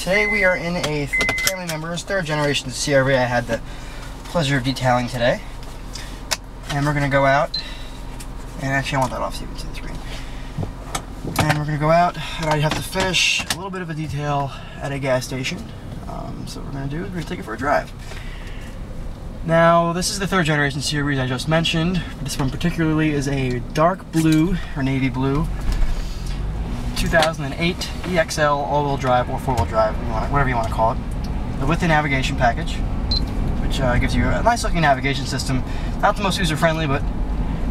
Today we are in a family member's third generation CRV I had the pleasure of detailing today. And we're going to go out, and actually I want that off so you can see the screen. And we're going to go out, and I have to finish a little bit of a detail at a gas station. So what we're going to do is we're going to take it for a drive. Now, this is the third generation CRV I just mentioned. This one particularly is a dark blue, or navy blue, 2008 EXL all-wheel drive or four-wheel drive, whatever you want to call it, with the navigation package, which gives you a nice-looking navigation system. Not the most user-friendly, but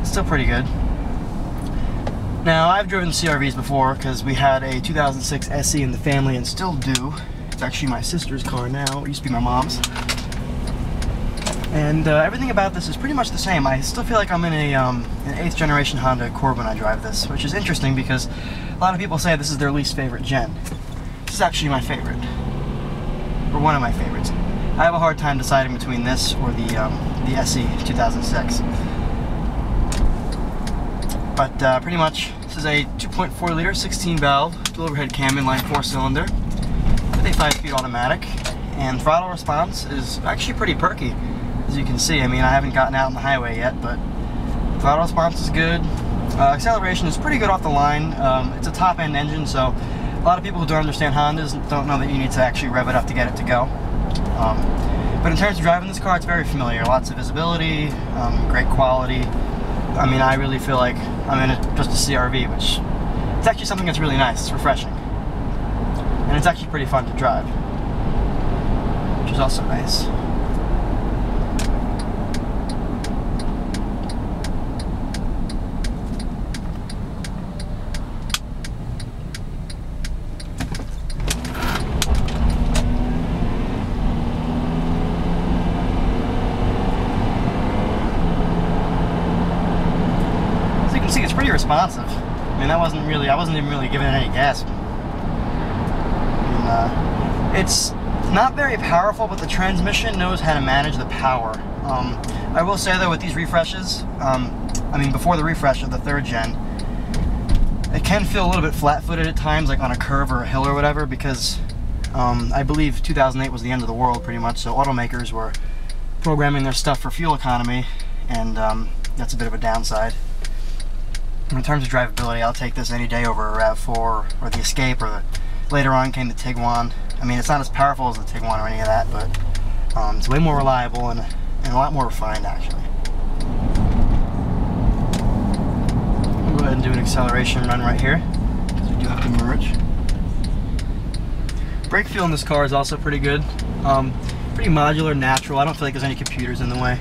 still pretty good. Now, I've driven CRVs before because we had a 2006 SE in the family and still do. It's actually my sister's car now. It used to be my mom's. And everything about this is pretty much the same. I still feel like I'm in an 8th generation Honda Accord when I drive this, which is interesting because a lot of people say this is their least favorite gen. This is actually my favorite, or one of my favorites. I have a hard time deciding between this or the SE 2006. But pretty much, this is a 2.4 liter 16 valve dual overhead cam inline 4-cylinder with a 5-speed automatic, and throttle response is actually pretty perky. As you can see, I mean, I haven't gotten out on the highway yet, but throttle response is good. Acceleration is pretty good off the line. It's a top-end engine, so a lot of people who don't understand Hondas don't know that you need to actually rev it up to get it to go. But in terms of driving this car, it's very familiar. Lots of visibility, great quality. I mean, I really feel like I'm in just a CRV, which it's actually something that's really nice. It's refreshing. And it's actually pretty fun to drive, which is also nice. See, it's pretty responsive. I mean, I wasn't even really giving it any gas. And, it's not very powerful, but the transmission knows how to manage the power. I will say though, with these refreshes, I mean, before the refresh of the third gen, it can feel a little bit flat-footed at times, like on a curve or a hill or whatever, because I believe 2008 was the end of the world pretty much, so automakers were programming their stuff for fuel economy, and that's a bit of a downside. In terms of drivability, I'll take this any day over a RAV4 or the Escape, or later on came the Tiguan. I mean, it's not as powerful as the Tiguan or any of that, but it's way more reliable and a lot more refined, actually. We'll go ahead and do an acceleration run right here, because we do have to merge. Brake feel in this car is also pretty good. Pretty modular, natural. I don't feel like there's any computers in the way.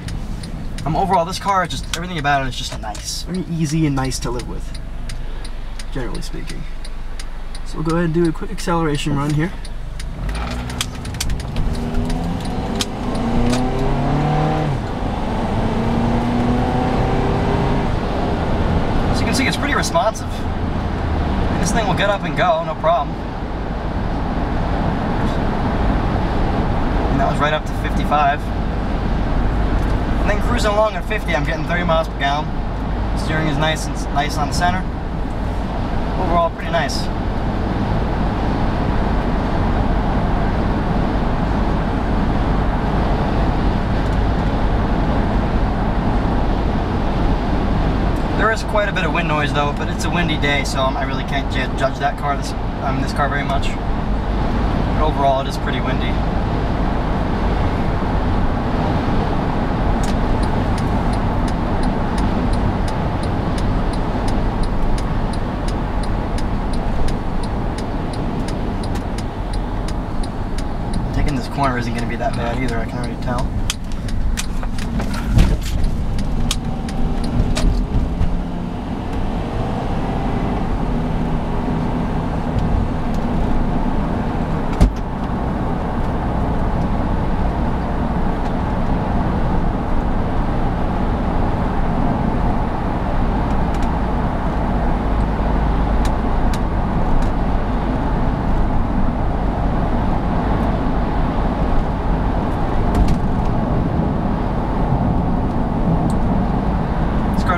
Overall, this car, everything about it is just nice. Very easy and nice to live with, generally speaking. So we'll go ahead and do a quick acceleration run here. As you can see, it's pretty responsive. This thing will get up and go, no problem. And that was right up to 55. And then cruising along at 50, I'm getting 30 miles per gallon. Steering is nice on the center. Overall, pretty nice. There is quite a bit of wind noise though, but it's a windy day, so I really can't judge that car, this car very much. But overall, it is pretty windy. This corner isn't going to be that bad either, I can already tell.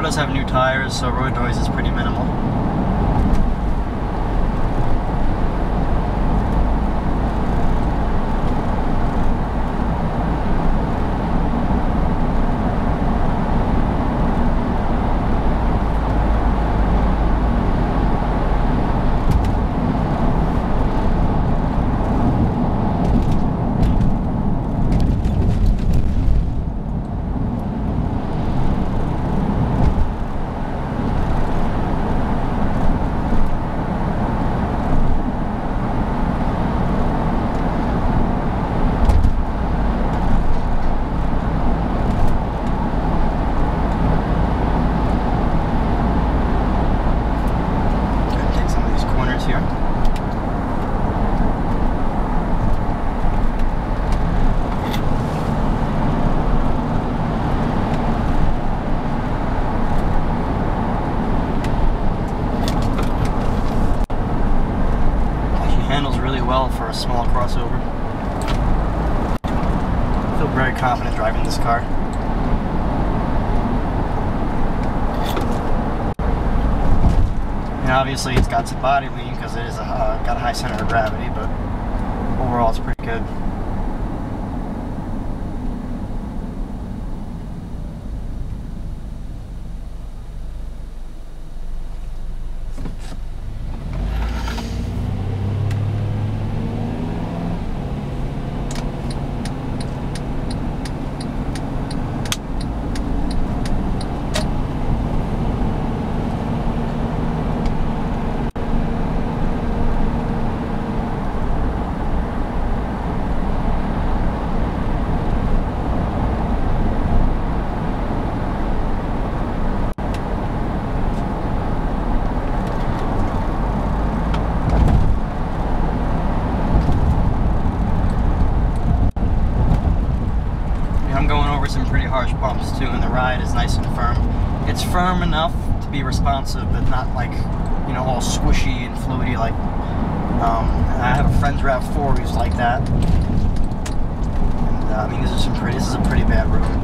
Does have new tires, so road noise is pretty minimal. small crossover. I feel very confident driving this car. And obviously it's got some body lean because it is got a high center of gravity, but overall it's pretty good. I'm going over some pretty harsh bumps too, and the ride is nice and firm. It's firm enough to be responsive, but not like, you know, all squishy and fluidy like, I have a friend's RAV4 who's like that. And I mean, this is a pretty bad road.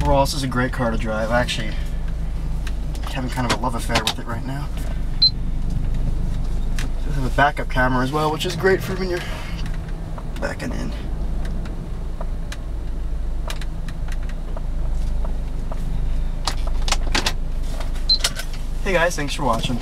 Overall, this is a great car to drive. I actually having kind of a love affair with it right now. It has a backup camera as well, which is great for when you're backing in. Hey guys, thanks for watching.